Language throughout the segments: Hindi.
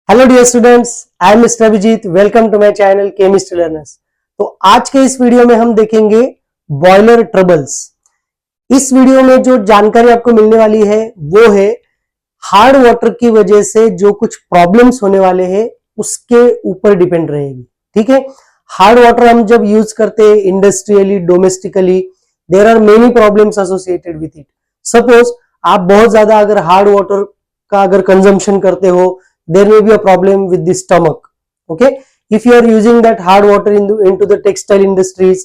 Hello dear students, I am mister Abhijit. Welcome to my channel chemistry learners. तो आज के इस वीडियो में हम देखेंगे बॉयलर ट्रबल्स। इस वीडियो में जो जानकारी आपको मिलने वाली है वो है हार्ड वाटर की वजह से जो कुछ प्रॉब्लम्स होने वाले हैं उसके ऊपर डिपेंड रहेगी। ठीक है, हार्ड वाटर हम जब यूज करते हैं industrially, domestically, there are many problems associated with it. Suppose आप बहुत ज्यादा अगर हार्ड वाटर का अगर कंजम्पशन करते हो, there may be a problem with the stomach. Okay, if you are using that hard water into the textile industries,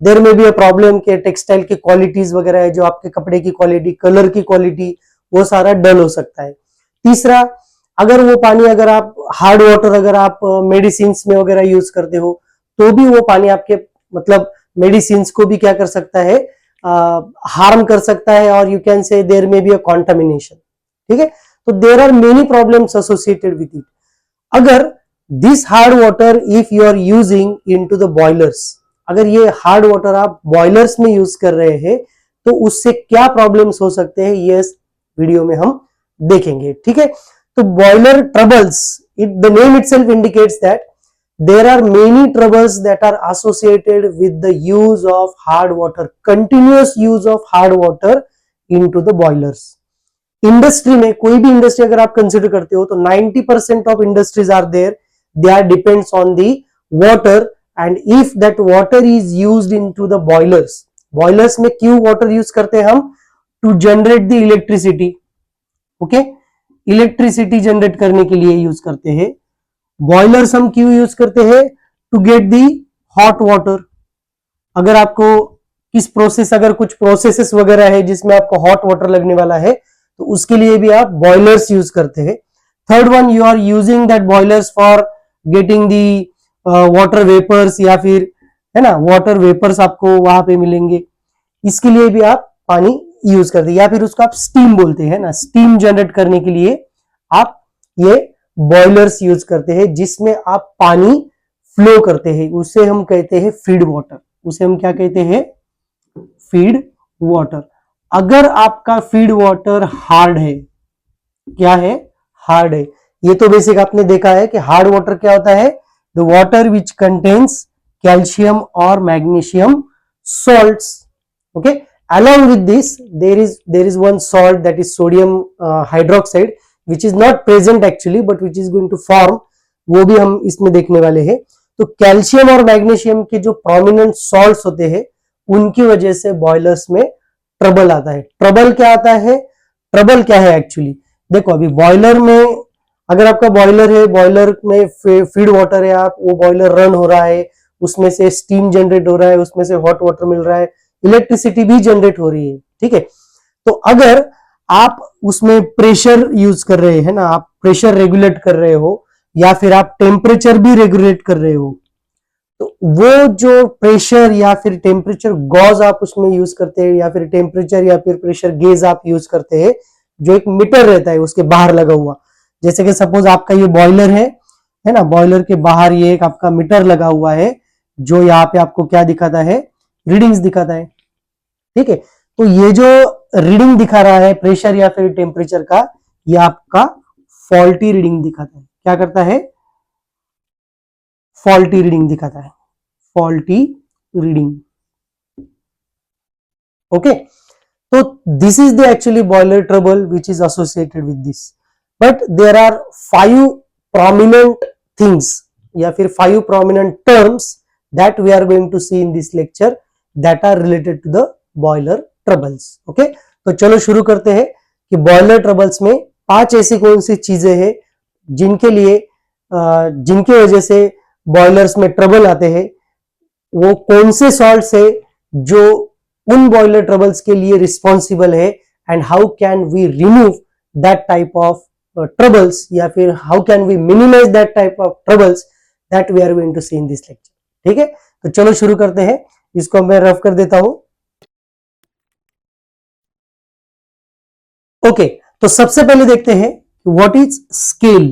there may be a problem कि टेक्सटाइल की क्वालिटीज वगैरह है, जो आपके कपड़े की क्वालिटी, कलर की क्वालिटी, वो सारा डल हो सकता है। तीसरा, अगर वो पानी अगर आप हार्ड वाटर अगर आप मेडिसिन में वगैरह यूज करते हो तो भी वो पानी आपके मतलब मेडिसिन को भी क्या कर सकता है, हार्म कर सकता है, और you can say there may be a contamination. ठीक है, तो there are many problems associated with it. अगर this hard water if you are using into the boilers, अगर ये हार्ड वाटर आप बॉयलर्स में यूज कर रहे हैं तो उससे क्या प्रॉब्लम्स हो सकते हैं, ये वीडियो में हम देखेंगे। ठीक है, तो boiler troubles, the name itself indicates that there are many troubles that are associated with the use of hard water, continuous use of hard water into the boilers. Industry में कोई भी इंडस्ट्री अगर आप कंसिडर करते हो तो 90% of industries are there, they are depends on the water, and if that water is used into the boilers, boilers में क्यों वाटर यूज करते हैं हम? To generate the electricity. Okay, electricity generate करने के लिए यूज करते हैं। बॉयलर्स हम क्यों यूज करते हैं? To get the hot water. अगर आपको किस प्रोसेस, अगर कुछ प्रोसेसेस वगैरह है जिसमें आपको हॉट वाटर लगने वाला है तो उसके लिए भी आप बॉयलर्स यूज करते हैं। Third one, you are using that boilers for getting the water vapours, या फिर है ना वाटर वेपर्स आपको वहां पे मिलेंगे, इसके लिए भी आप पानी यूज करते हैं। या फिर उसको आप स्टीम बोलते हैं ना, स्टीम जनरेट करने के लिए आप ये बॉयलर्स यूज करते हैं जिसमें आप पानी फ्लो करते हैं, उसे हम कहते हैं फीड वाटर। उसे हम क्या कहते हैं? Feed water. अगर आपका फीड वाटर हार्ड है, क्या है? हार्ड है। ये तो बेसिक आपने देखा है कि हार्ड वाटर क्या होता है? The water which contains calcium और magnesium salts. Okay, along with this there is one salt, that is sodium hydroxide, which is not present actually but which is going to form, वो भी हम इसमें देखने वाले हैं। तो कैल्शियम और मैग्नीशियम के जो प्रोमिनेंट सॉल्ट्स होते हैं उनकी वजह से बॉयलर्स में ट्रबल आता है। ट्रबल क्या आता है? ट्रबल क्या है एक्चुअली? देखो, अभी बॉयलर में अगर आपका बॉयलर है, बॉयलर में फीड वाटर है, आप वो बॉयलर रन हो रहा है, उसमें से स्टीम जनरेट हो रहा है, उसमें से हॉट वाटर मिल रहा है, इलेक्ट्रिसिटी भी जनरेट हो रही है। ठीक है, तो अगर आप उसमें प्रेशर यूज कर रहे हैं ना, आप प्रेशर रेगुलेट कर रहे हो या फिर आप टेम्परेचर भी रेगुलेट कर रहे हो, तो वो जो प्रेशर या फिर टेम्परेचर गॉज आप उसमें यूज करते हैं, या फिर टेम्परेचर या फिर प्रेशर गेज आप यूज करते हैं, जो एक मीटर रहता है उसके बाहर लगा हुआ। जैसे कि सपोज आपका ये बॉयलर है ना, बॉयलर के बाहर ये एक आपका मीटर लगा हुआ है जो यहाँ पे आपको क्या दिखाता है? रीडिंग्स दिखाता है। ठीक है, तो ये जो रीडिंग दिखा रहा है प्रेशर या फिर टेम्परेचर का, ये आपका फॉल्टी रीडिंग दिखाता है। क्या करता है? फॉल्टी रीडिंग दिखाता है, फॉल्टी रीडिंग। ओके, तो this is the actually boiler trouble which is associated with this. But there are 5 prominent things या फिर 5 prominent terms that we are going to see in this lecture that are related to the boiler troubles. Okay, तो चलो शुरू करते हैं कि बॉयलर ट्रबल्स में 5 ऐसी कौन सी चीजें हैं जिनके लिए जिनकी वजह से बॉयलर्स में ट्रबल आते हैं, वो कौन से सॉल्ट्स है जो उन बॉयलर ट्रबल्स के लिए रिस्पॉन्सिबल है, and how can we remove that type of troubles, या फिर how can we minimise that type of troubles that we are going to see in this lecture. ठीक है, तो चलो शुरू करते हैं। इसको मैं रफ कर देता हूं। ओके, तो सबसे पहले देखते हैं what is scale.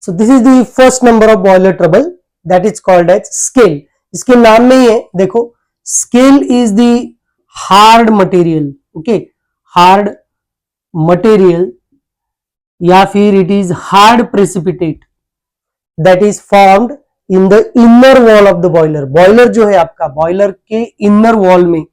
So this is the first number of boiler trouble, that is called as scale. इसके नाम में ही है, देखो, scale is the hard material. Okay, hard material या फिर it is hard precipitate that is formed in the inner wall of the boiler. Boiler जो है आपका, बॉयलर के इनर वॉल में,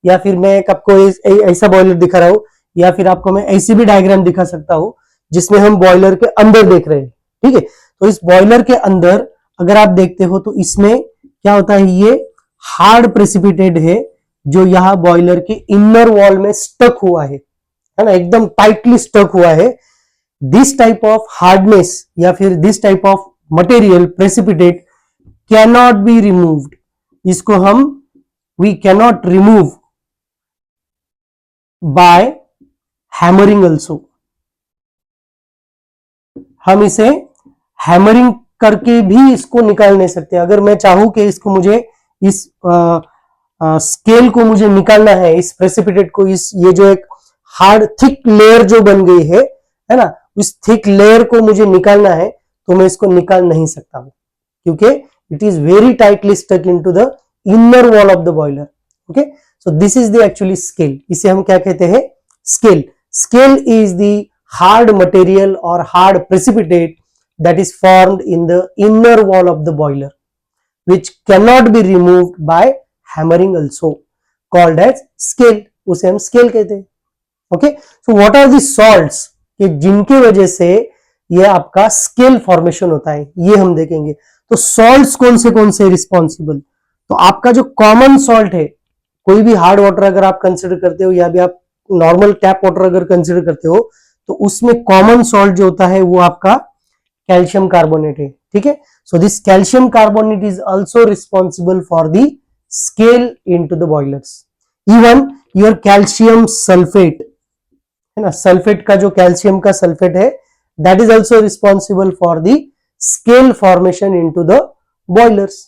या फिर मैं एक आपको ऐसा बॉयलर दिखा रहा हूं, या फिर आपको मैं ऐसी भी डायग्राम दिखा सकता हूं जिसमें हम बॉयलर के अंदर देख रहे हैं। ठीक है, तो इस बॉयलर के अंदर अगर आप देखते हो तो इसमें क्या होता है, ये हार्ड प्रेसिपिटेट है जो यहां बॉयलर के इनर वॉल में स्टक हुआ है ना, एकदम टाइटली स्टक हुआ है। दिस टाइप ऑफ हार्डनेस या फिर this type of material precipitate cannot be removed. इसको हम we cannot remove by hammering also. हम इसे हैमरिंग करके भी इसको निकाल नहीं सकते। अगर मैं चाहूं कि इसको मुझे इस स्केल को मुझे निकालना है, इस प्रेसिपिटेट को, इस ये जो एक हार्ड थिक लेयर जो बन गई है ना, इस थिक लेयर को मुझे निकालना है तो मैं इसको निकाल नहीं सकता हूं, क्योंकि it is very tightly stuck into the inner wall of the boiler. Okay, so this is the actually scale. इसे हम क्या कहते हैं, scale. Scale is the hard material or hard precipitate that is formed in the inner wall of the boiler which cannot be removed by hammering also, called as scale। उसे हम स्केल कहते हैं। Okay, so what are the salts कि जिनके वजह से ये आपका स्केल फॉर्मेशन होता है, ये हम देखेंगे। तो सॉल्ट्स कौन से रिस्पॉन्सिबल, तो आपका जो कॉमन सॉल्ट है, कोई भी हार्ड वाटर अगर आप कंसिडर करते हो या भी आप नॉर्मल टैप वाटर अगर कंसिडर करते हो, तो उसमें कॉमन सॉल्ट जो होता है वो आपका कैल्शियम कार्बोनेट है। ठीक है, so this calcium carbonate is also responsible for the scale into the boilers. Even your calcium sulphate है ना, सल्फेट का जो कैल्शियम का सल्फेट है, that is also responsible for the scale formation into the boilers.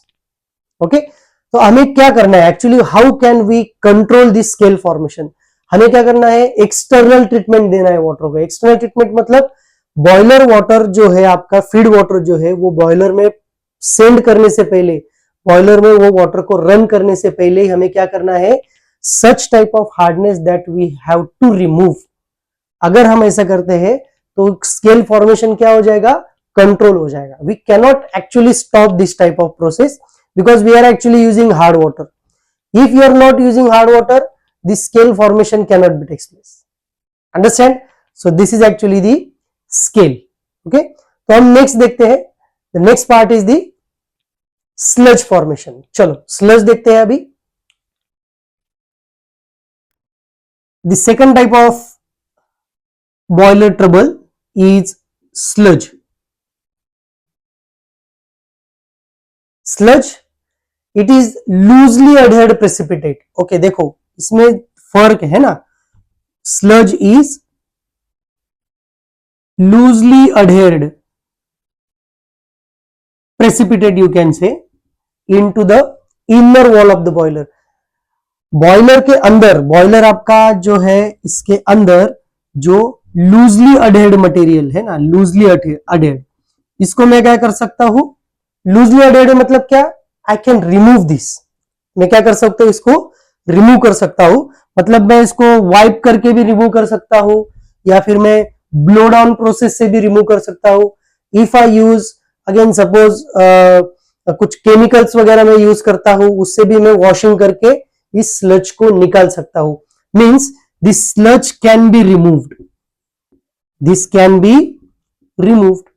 Okay, तो हमें क्या करना है actually, how can we control this scale formation. हमें क्या करना है, एक्सटर्नल ट्रीटमेंट देना है वाटर को। एक्सटर्नल ट्रीटमेंट मतलब बॉयलर वाटर जो है आपका, फीड वाटर जो है वो बॉयलर में सेंड करने से पहले, बॉयलर में वो वाटर को रन करने से पहले ही हमें क्या करना है, such type of hardness that we have to remove. अगर हम ऐसा करते हैं तो स्केल फॉर्मेशन क्या हो जाएगा, कंट्रोल हो जाएगा। We cannot actually stop this type of process because we are actually using hard water. If you are not using hard water, the scale formation cannot be takes place. Understand? So this is actually the scale. Okay, तो हम next देखते हैं, the next part is the sludge formation। चलो sludge देखते हैं अभी। The second type of boiler trouble is sludge। sludge it is loosely adhered precipitate। okay, देखो इसमें फर्क है ना, sludge is loosely adhered precipitate you can say into the inner wall of the boiler. Boiler के अंदर, बॉयलर आपका जो है इसके अंदर जो लूजली अडहेर्ड मटेरियल है ना, लूजली अडहेर्ड, इसको मैं क्या कर सकता हूं, लूजली अडहेर्ड मतलब क्या, आई कैन रिमूव दिस। मैं क्या कर सकता हूं, इसको रिमूव कर सकता हूं। मतलब मैं इसको वाइप करके भी रिमूव कर सकता हूं, या फिर मैं ब्लो डाउन प्रोसेस से भी रिमूव कर सकता हूं। If I use again suppose कुछ केमिकल्स वगैरह मैं यूज करता हूं, उससे भी मैं वॉशिंग करके इस स्लज को निकाल सकता हूं। Means this sludge can be removed, this can be removed.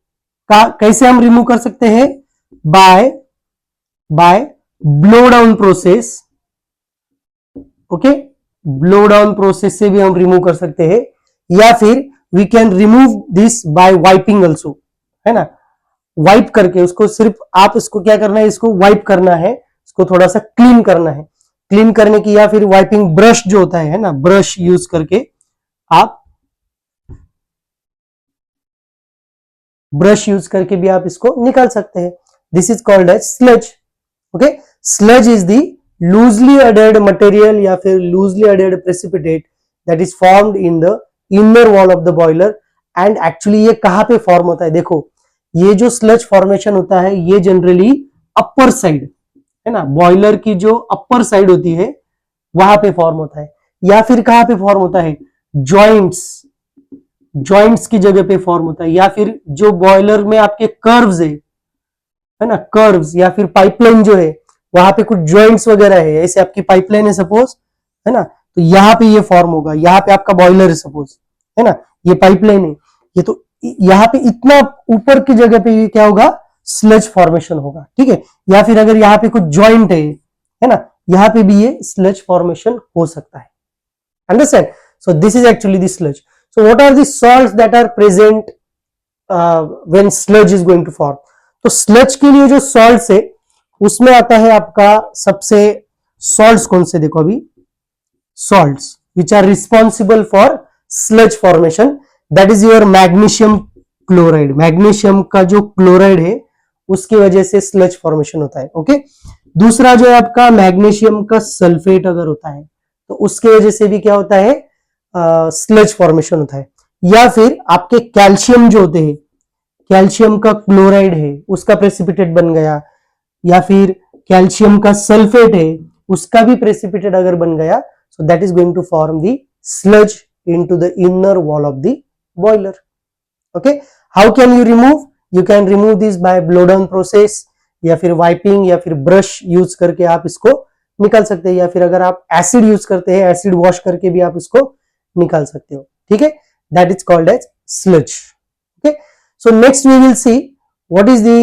कैसे हम रिमूव कर सकते हैं, by blow down process. Okay, blow down process से भी हम रिमूव कर सकते हैं, या फिर we can remove this by wiping also, है ना, वाइप करके उसको, सिर्फ आप इसको क्या करना है, इसको वाइप करना है, इसको थोड़ा सा क्लीन करना है। क्लीन करने की, या फिर वाइपिंग ब्रश जो होता है ना, ब्रश यूज करके आप ब्रश यूज करके भी आप इसको निकाल सकते हैं। This is called as sludge. Okay, sludge is the loosely अडेड मटेरियल या फिर लूजली अडेड precipitate that is formed in the inner wall of the boiler. And actually ये कहां पे फॉर्म होता है, देखो ये जो स्लज फॉर्मेशन होता है ये जनरली अपर साइड है ना, बॉयलर की जो अपर साइड होती है वहां पे फॉर्म होता है, या फिर कहां पे फॉर्म होता है, जॉइंट्स, जॉइंट्स की जगह पे फॉर्म होता है, या फिर जो बॉयलर में आपके कर्व्स है ना, कर्व्स, या फिर पाइपलाइन जो है वहां पे कुछ जॉइंट्स वगैरह है, ऐसे आपकी पाइपलाइन है सपोज, है ना, तो यहाँ पे ये फॉर्म होगा, यहाँ पे आपका बॉयलर है सपोज, है ना, ये पाइपलाइन है, ये तो यहाँ पे इतना ऊपर की जगह पे ये क्या होगा, स्लज फॉर्मेशन होगा, ठीक है। या फिर अगर यहाँ पे कुछ जॉइंट है ना, यहाँ पे भी ये स्लज फॉर्मेशन हो सकता है। Understand? So this is actually the sludge. So what are the salts that are present when sludge is going to form? तो स्लज के लिए जो सॉल्ट्स है उसमें आता है आपका सबसे, सॉल्ट्स कौन से देखो अभी, salts which are responsible for sludge formation, that is your magnesium chloride. Magnesium का जो क्लोराइड है उसकी वजह से स्लज फॉर्मेशन होता है, ओके। दूसरा जो है आपका मैग्नीशियम का सल्फेट अगर होता है तो उसकी वजह से भी क्या होता है, स्लज फॉर्मेशन होता है। या फिर आपके कैल्शियम जो होते हैं, कैल्शियम का क्लोराइड है उसका प्रेसिपिटेट बन गया, या फिर कैल्शियम का सल्फेट है उसका भी प्रेसिपिटेट अगर बन गया, so that is going to form the sludge into the inner wall of the boiler, okay. How can you remove? You can remove this by blow down process, या फिर वाइपिंग, या फिर ब्रश यूज करके आप इसको निकाल सकते हैं, या फिर अगर आप एसिड यूज करते हैं, एसिड वॉश करके भी आप इसको निकाल सकते हो, ठीक है। That is called as sludge, okay. So next we will see what is the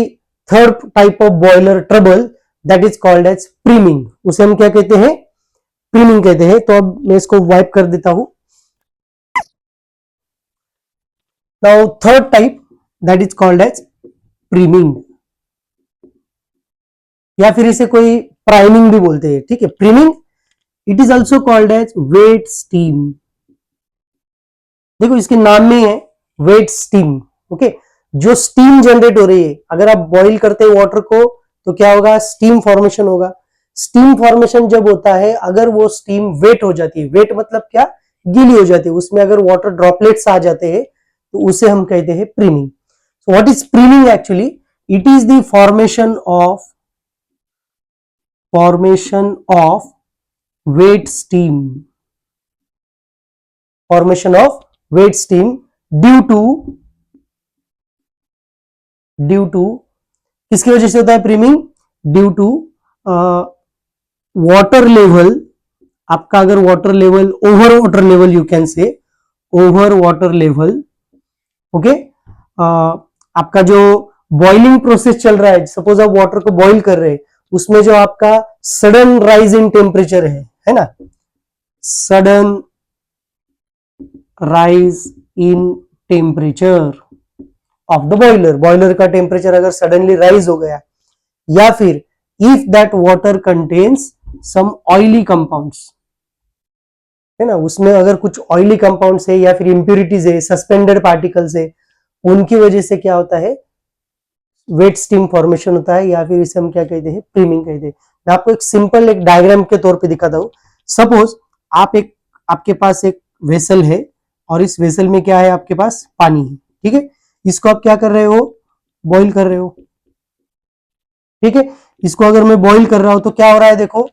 third type of boiler trouble, that is called as priming. उसे हम क्या कहते हैं, प्रीमिंग कहते हैं। तो अब मैं इसको वाइप कर देता हूं। Now third type that is called as priming, या फिर इसे कोई प्राइमिंग भी बोलते हैं, ठीक है। Priming, it is also called as wet steam. देखो इसके नाम में है वेट स्टीम, ओके। जो स्टीम जनरेट हो रही है, अगर आप बॉईल करते हैं वाटर को तो क्या होगा, स्टीम फॉर्मेशन होगा। स्टीम फॉर्मेशन जब होता है, अगर वो स्टीम वेट हो जाती है, वेट मतलब क्या, गीली हो जाती है, उसमें अगर वाटर ड्रॉपलेट्स आ जाते हैं तो उसे हम कहते हैं priming. So what is priming actually? It is the formation of wet steam, formation of wet steam due to किसकी वजह से होता है priming? Due to water level. आपका अगर water level, over water level, you can say over water level, okay. आपका जो बॉइलिंग प्रोसेस चल रहा है, सपोज आप वाटर को बॉइल कर रहे हैं, उसमें जो आपका सडन राइज इन टेम्परेचर है ना, sudden rise in temperature of the boiler, boiler का टेम्परेचर अगर सडनली राइज हो गया, या फिर if that water contains some oily compounds, है ना, उसमें अगर कुछ ऑयली कंपाउंड्स है या फिर इंप्यूरिटीज है, सस्पेंडेड पार्टिकल्स है, उनकी वजह से क्या होता है, वेट स्टीम फॉर्मेशन होता है, या फिर इसे हम क्या कहते हैं, प्रीमिंग कहते हैं। मैं आपको एक सिंपल एक डायग्राम के तौर पे दिखाता हूं। सपोज आपके पास एक वेसल है, और इस वेसल में क्या है, आपके पास पानी है, ठीक है। इसको आप क्या कर रहे हो, बॉईल कर रहे हो, ठीक है। इसको अगर मैं बॉईल कर रहा हूं तो क्या हो रहा है, देखो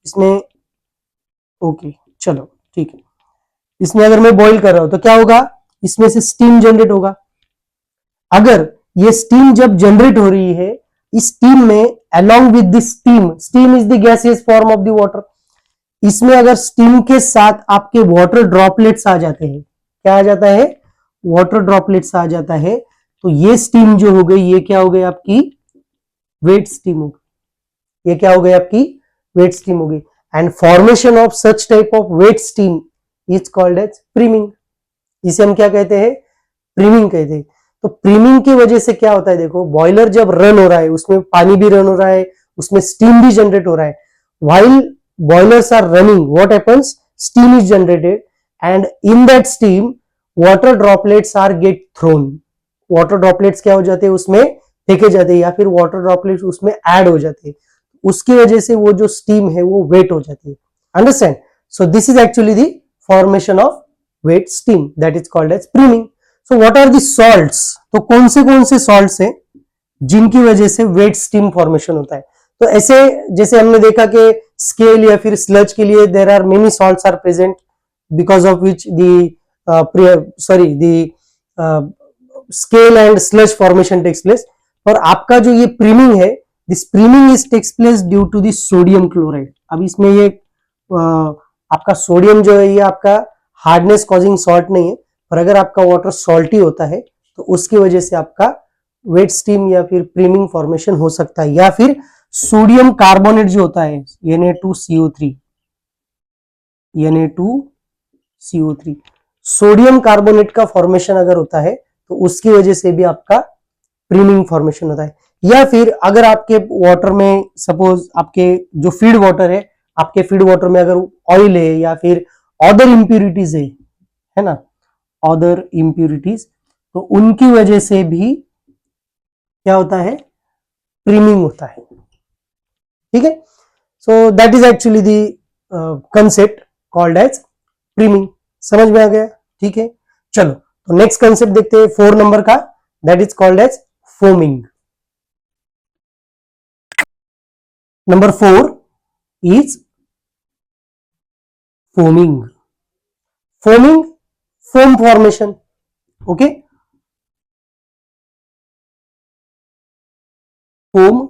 इसमें, ओके चलो ठीक है। इसमें अगर मैं बॉईल कर रहा हूं तो क्या होगा, इसमें से स्टीम जनरेट होगा। अगर ये स्टीम जब जनरेट हो रही है, इस स्टीम में along with the steam is the gaseous form of the water, इसमें अगर स्टीम के साथ आपके वाटर ड्रॉपलेट्स आ जाते हैं, क्या आ जाता है, वाटर ड्रॉपलेट्स आ जाता है, तो ये स्टीम जो हो गई, ये क्या हो गई आपकी, वेट स्टीम हो गई। ये क्या हो गई आपकी, वेट स्टीम हो गई। And formation of such type of wet steam is called as priming. इसे हम क्या कहते हैं, प्रीमिंग कहते हैं। तो प्रीमिंग की वजह से क्या होता है, देखो बॉयलर जब रन हो रहा है, उसमें पानी भी रन हो रहा है, उसमें स्टीम भी जनरेट हो रहा है। While boilers are running, what happens, steam is generated, and in that steam water droplets are get thrown। water droplets क्या हो जाते हैं, उसमें फेंके जाते हैं, या फिर water droplets उसमें ऐड हो जाते हैं। उसकी वजह से वो जो स्टीम है वो वेट हो जाती है। Understand? So this is actually the formation of wet steam, that is called as priming. So what are the salts? तो कौन से सॉल्ट्स हैं जिनकी वजह से वेट स्टीम फॉर्मेशन होता है? तो ऐसे जैसे हमने देखा कि स्केल या फिर स्लज के लिए there are many salts are present, because of which the scale and sludge formation takes place. और आपका जो ये प्रीमिंग है, this priming is takes place due to the sodium chloride. अब इसमें ये आपका सोडियम जो है ये आपका हार्डनेस कॉजिंग सॉल्ट नहीं है, पर अगर आपका वाटर सॉल्टी होता है तो उसकी वजह से आपका वेट स्टीम या फिर प्रीमिंग फॉर्मेशन हो सकता है, या फिर सोडियम कार्बोनेट जो होता है Na2CO3, Na2CO3 सोडियम कार्बोनेट का फॉर्मेशन अगर होता है तो उसकी वजह से भी आपका प्रीमिंग फॉर्मेशन होता है। या फिर अगर आपके वाटर में सपोज आपके जो फीड वाटर है, आपके फीड वाटर में अगर ऑयल है या फिर अदर इंप्यूरिटीज है ना, अदर इंप्यूरिटीज, तो उनकी वजह से भी क्या होता है, प्रीमिंग होता है। ठीक है, so that is actually the concept called as priming. समझ में आ गया? ठीक है, चलो तो नेक्स्ट कंसेप्ट देखते हैं 4 नंबर का, that is called as foaming. Number 4 is foaming. Foaming, foam formation. Okay, foam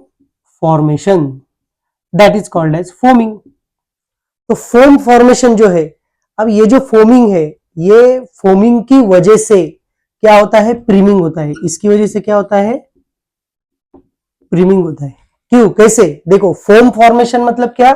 formation, that is called as foaming. तो फोम फॉर्मेशन जो है, अब ये जो फोमिंग है, ये फोमिंग की वजह से क्या होता है, प्रीमिंग होता है। इसकी वजह से क्या होता है, प्रीमिंग होता है। क्यों, कैसे? देखो, फोम फॉर्मेशन मतलब क्या,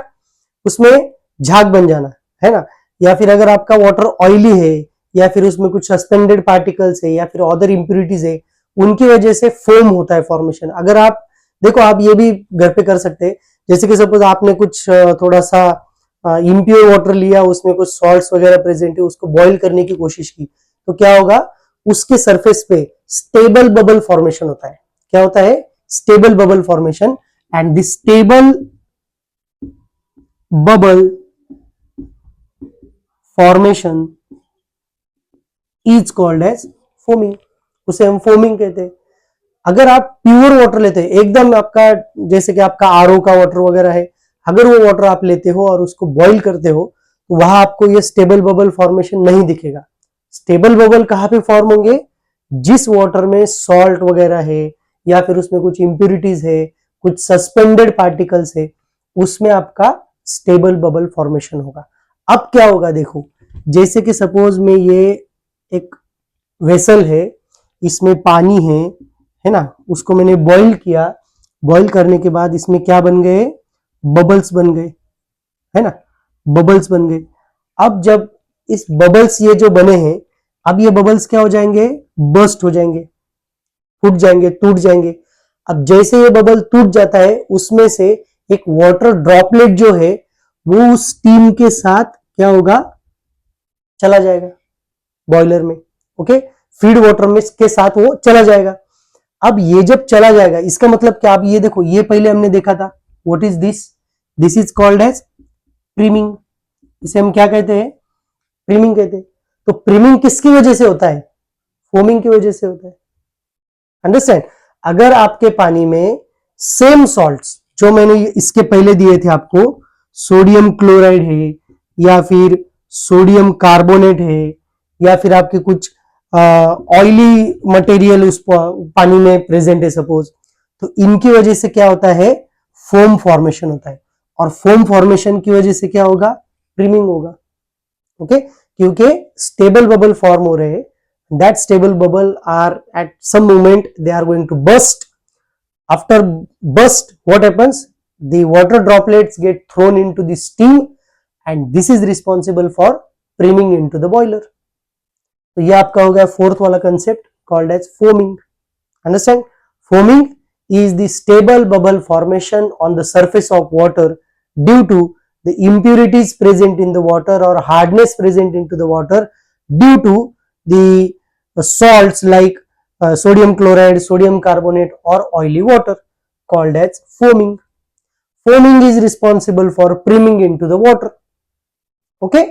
उसमें झाग बन जाना है ना, या फिर अगर आपका वाटर ऑयली है या फिर उसमें कुछ सस्पेंडेड पार्टिकल्स है या फिर अदर इंप्यूरिटीज है, उनकी वजह से फोम होता है फॉर्मेशन। अगर आप देखो, आप ये भी घर पे कर सकते हैं, जैसे कि सपोज आपने कुछ थोड़ा सा इम्प्योर वाटर लिया, उसमें कुछ सॉल्ट्स वगैरह प्रेजेंट है, उसको बॉईल करने की कोशिश की, तो क्या होगा, उसके सरफेस पे स्टेबल बबल फॉर्मेशन होता है। क्या होता है, stable bubble formation, and this stable bubble formation is called as foaming. उसे हम फोमिंग कहते हैं। अगर आप प्योर वाटर लेते हैं, एकदम आपका जैसे कि आपका आरओ का वाटर वगैरह है, अगर वो वाटर आप लेते हो और उसको बॉईल करते हो, तो वहां आपको ये स्टेबल बबल फॉर्मेशन नहीं दिखेगा। स्टेबल बबल कहां पे फॉर्म होंगे, जिस वाटर में सॉल्ट वगैरह है या फिर उसमें कुछ इंप्यूरिटीज है, कुछ सस्पेंडेड पार्टिकल्स है, उसमें आपका स्टेबल बबल फॉर्मेशन होगा। अब क्या होगा, देखो, जैसे कि सपोज में ये एक वेसल है, इसमें पानी है ना, उसको मैंने बॉईल किया, बॉईल करने के बाद इसमें क्या बन गए, बबल्स बन गए, है ना, बबल्स बन गए। अब जब इस बबल्स ये जो बने हैं, अब ये बबल्स क्या हो जाएंगे, बर्स्ट हो जाएंगे, फूट जाएंगे, टूट जाएंगे। अब जैसे ये बबल टूट जाता है, उसमें से एक वाटर ड्रॉपलेट जो है वो स्टीम के साथ क्या होगा, चला जाएगा बॉयलर में। ओके, फीड वाटर में के साथ वो चला जाएगा। अब ये जब चला जाएगा, इसका मतलब क्या, अब ये देखो, ये पहले हमने देखा था, what is this, this is called as priming. इसे हम क्या कहते हैं, प्रीमिंग कहते हैं। तो प्रीमिंग किसकी वजह से होता है, फोमिंग की वजह से होता है। अंडरस्टैंड? अगर आपके पानी में सेम सॉल्ट्स जो मैंने इसके पहले दिए थे आपको, सोडियम क्लोराइड है या फिर सोडियम कार्बोनेट है या फिर आपके कुछ ऑयली मटेरियल उस पानी में प्रेजेंट है सपोज, तो इनकी वजह से क्या होता है, फोम फॉर्मेशन होता है। और फोम फॉर्मेशन की वजह से क्या होगा, प्रीमिंग होगा। ओके, क्योंकि स्टेबल बबल फॉर्म हो रहे हैं, that stable bubble are at some moment they are going to burst. After burst, what happens, the water droplets get thrown into the steam and this is responsible for priming into the boiler. तो ये आपका हो गया फोर्थ वाला concept called as foaming. Understand? Foaming is the stable bubble formation on the surface of water due to the impurities present in the water or hardness present into the water due to the salts like sodium chloride, sodium carbonate or oily water called as foaming. Foaming is responsible for priming into the water. Okay,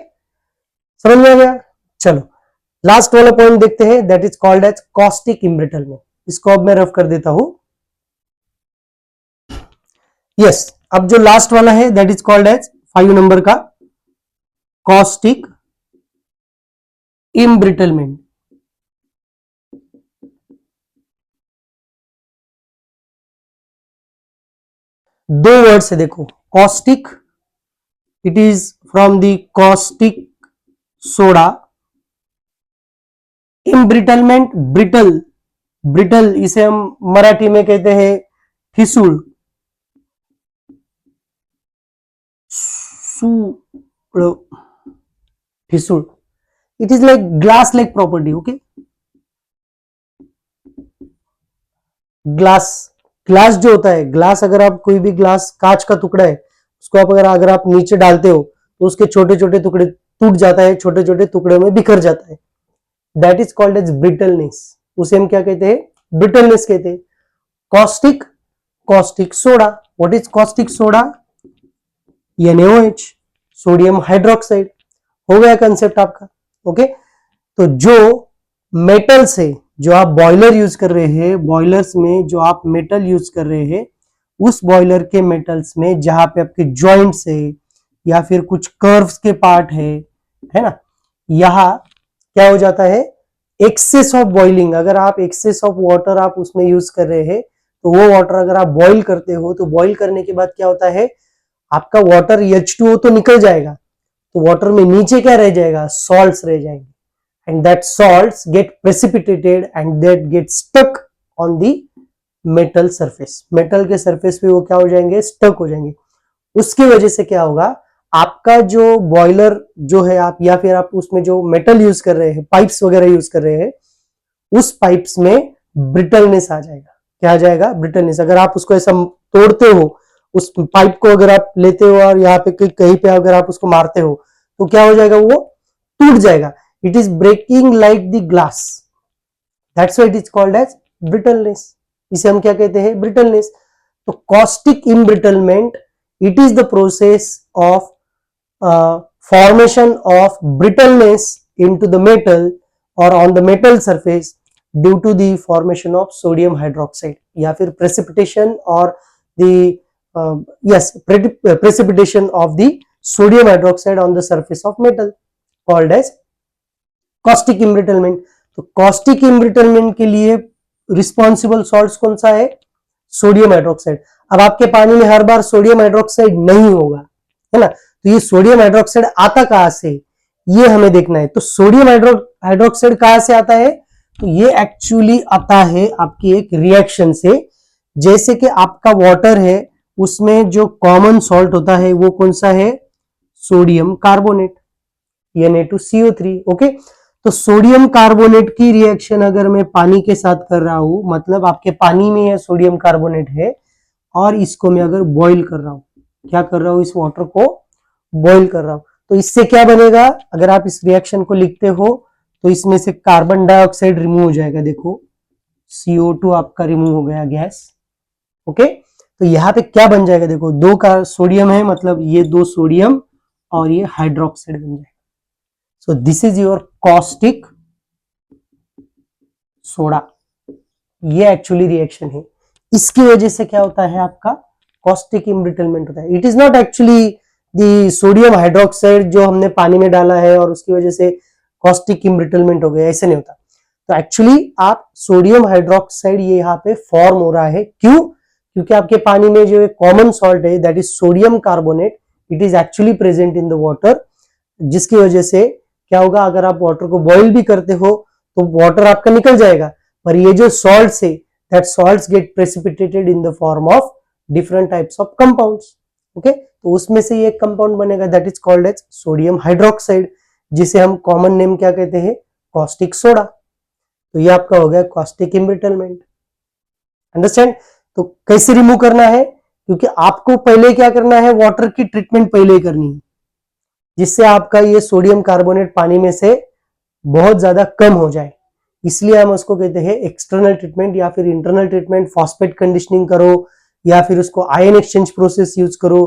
समझ में आ गया? चलो लास्ट वाला पॉइंट देखते हैं, that is called as caustic embrittlement. इसको अब मैं रफ कर देता हूं। यस, अब जो लास्ट वाला है दैट इज कॉल्ड एज 5 नंबर का कॉस्टिक इम्ब्रिटलमेंट। दो वर्ड्स है देखो, caustic, it is from the caustic soda, embrittlement, brittle, brittle इसे हम मराठी में कहते हैं ठिसूळ, ठिसूळ, it is like glass like property, okay. Glass, glass जो होता है, ग्लास अगर आप कोई भी ग्लास, कांच का टुकड़ा है, उसको आप अगर आप नीचे डालते हो तो उसके छोटे छोटे टुकड़े टूट जाता है, छोटे छोटे टुकड़े में बिखर जाता है, that is called as brittleness, उसे हम क्या कहते हैं, ब्रिटलनेस कहते हैं। Caustic, caustic soda, what is caustic soda, NaOH, sodium hydroxide, हो गया कंसेप्ट आपका, ओके। तो जो मेटल्स है, जो आप बॉयलर यूज कर रहे हैं, बॉयलर्स में जो आप मेटल यूज कर रहे हैं, उस बॉयलर के मेटल्स में जहां पे आपके जॉइंट्स है या फिर कुछ कर्व्स के पार्ट है ना, यहां क्या हो जाता है, एक्सेस ऑफ बॉइलिंग, अगर आप एक्सेस ऑफ वाटर आप उसमें यूज कर रहे हैं, तो वो वाटर अगर आप बॉईल करते हो, तो बॉईल करने के बाद क्या होता है, आपका वाटर H2O तो निकल जाएगा, तो वाटर में नीचे क्या रह जाएगा, सॉल्ट्स रह जाएंगे, and that salts get precipitated and that get stuck on the metal surface, metal के सरफेस पे वो क्या हो जाएंगे, स्टक हो जाएंगे। उसकी वजह से क्या होगा, आपका जो बॉयलर जो है, आप या फिर आप उसमें जो मेटल यूज कर रहे हैं, पाइप्स वगैरह यूज कर रहे हैं, उस पाइप्स में ब्रिटलनेस आ जाएगा, क्या आ जाएगा, ब्रिटलनेस। अगर आप उसको ऐसा तोड़ते हो, उस पाइप को अगर आप लेते हो और यहाँ पे कहीं पे अगर आप उसको मारते हो, तो क्या हो जाएगा, वो टूट जाएगा, it is breaking like the glass, that's why it is called as brittleness, इसे हम क्या कहते हैं, brittleness। तो caustic embrittlement, it is the process of formation of brittleness into the metal or on the metal surface due to the formation of sodium hydroxide, या फिर precipitation or the precipitation of the sodium hydroxide on the surface of metal called as caustic embrittlement. तो कॉस्टिक इम्ब्रिटलमेंट के लिए रिस्पॉन्सिबल सॉल्ट्स कौन सा है, सोडियम हाइड्रोक्साइड। अब आपके पानी में हर बार सोडियम हाइड्रोक्साइड नहीं होगा, है ना, तो ये सोडियम हाइड्रोक्साइड आता कहां से, ये हमें देखना है। तो सोडियम हाइड्रोक्साइड कहां से आता है, तो ये एक्चुअली आता है आपकी एक रिएक्शन से, जैसे कि आपका वाटर है, उसमें जो कॉमन सॉल्ट होता है वो कौन सा है, सोडियम कार्बोनेट, Na2CO3, ओके। तो सोडियम कार्बोनेट की रिएक्शन अगर मैं पानी के साथ कर रहा हूं, मतलब आपके पानी में यह सोडियम कार्बोनेट है और इसको मैं अगर बॉईल कर रहा हूं, क्या कर रहा हूं, इस वाटर को बॉईल कर रहा हूं, तो इससे क्या बनेगा, अगर आप इस रिएक्शन को लिखते हो तो इसमें से कार्बन डाइऑक्साइड रिमूव हो जाएगा, देखो CO2 आपका रिमूव हो गया, गैस, ओके। तो यहां पे क्या बन जाएगा, देखो दो का सोडियम है, मतलब ये दो सोडियम और ये हाइड्रोक्साइड बन जाएगा। So this is your caustic soda, ये एक्चुअली रिएक्शन है, इसकी वजह से क्या होता है, आपका कॉस्टिक इम्ब्रिटलमेंट होता है। It is not actually the sodium hydroxide जो हमने पानी में डाला है और उसकी वजह से कॉस्टिक इम्ब्रिटलमेंट हो गया, ऐसे नहीं होता। तो एक्चुअली आप सोडियम हाइड्रोक्साइड ये यहाँ पे फॉर्म हो रहा है, क्यों, क्योंकि आपके पानी में जो कॉमन सॉल्ट है that is sodium carbonate, it is actually present in the water, जिसकी वजह से क्या होगा, अगर आप वाटर को बॉईल भी करते हो तो वाटर आपका निकल जाएगा, पर ये जो सॉल्ट्स है, that salts get precipitated in the form of different types of compounds, okay. तो उसमें से एक कंपाउंड बनेगा that is called as sodium hydroxide, जिसे हम कॉमन नेम क्या कहते हैं, कॉस्टिक सोडा। तो ये आपका हो गया कॉस्टिक इम्ब्रिटलमेंट, अंडरस्टैंड। तो कैसे रिमूव करना है, क्योंकि आपको पहले क्या करना है, वाटर की ट्रीटमेंट पहले करनी है, जिससे आपका ये सोडियम कार्बोनेट पानी में से बहुत ज्यादा कम हो जाए, इसलिए हम उसको कहते हैं एक्सटर्नल ट्रीटमेंट या फिर इंटरनल ट्रीटमेंट। फॉस्फेट कंडीशनिंग करो या फिर उसको आयन एक्सचेंज प्रोसेस यूज करो,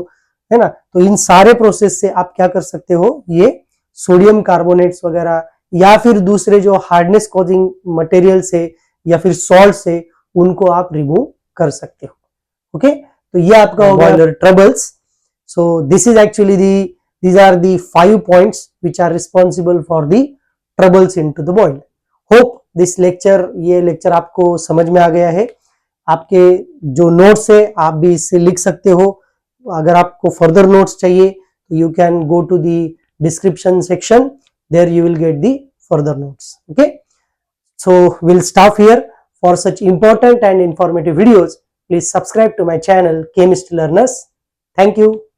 है ना। तो इन सारे प्रोसेस से आप क्या कर सकते हो, ये सोडियम कार्बोनेट्स वगैरह या फिर दूसरे जो हार्डनेस कॉजिंग मटेरियल्स है या फिर सॉल्ट्स है, उनको आप रिमूव कर सकते हो, ओके। तो ये आपका हो गया troubles. So this is actually these are the 5 points which are responsible for the troubles into the boil. Hope this lecture, ये lecture आपको समझ में आ गया है। आपके जो नोट्स है आप भी इससे लिख सकते हो। अगर आपको फर्दर नोट्स चाहिए you can go to the description section, there you will get the further notes. Okay, so we'll stop here. For such important and informative videos, please subscribe to my channel Chemistry Learners. Thank you.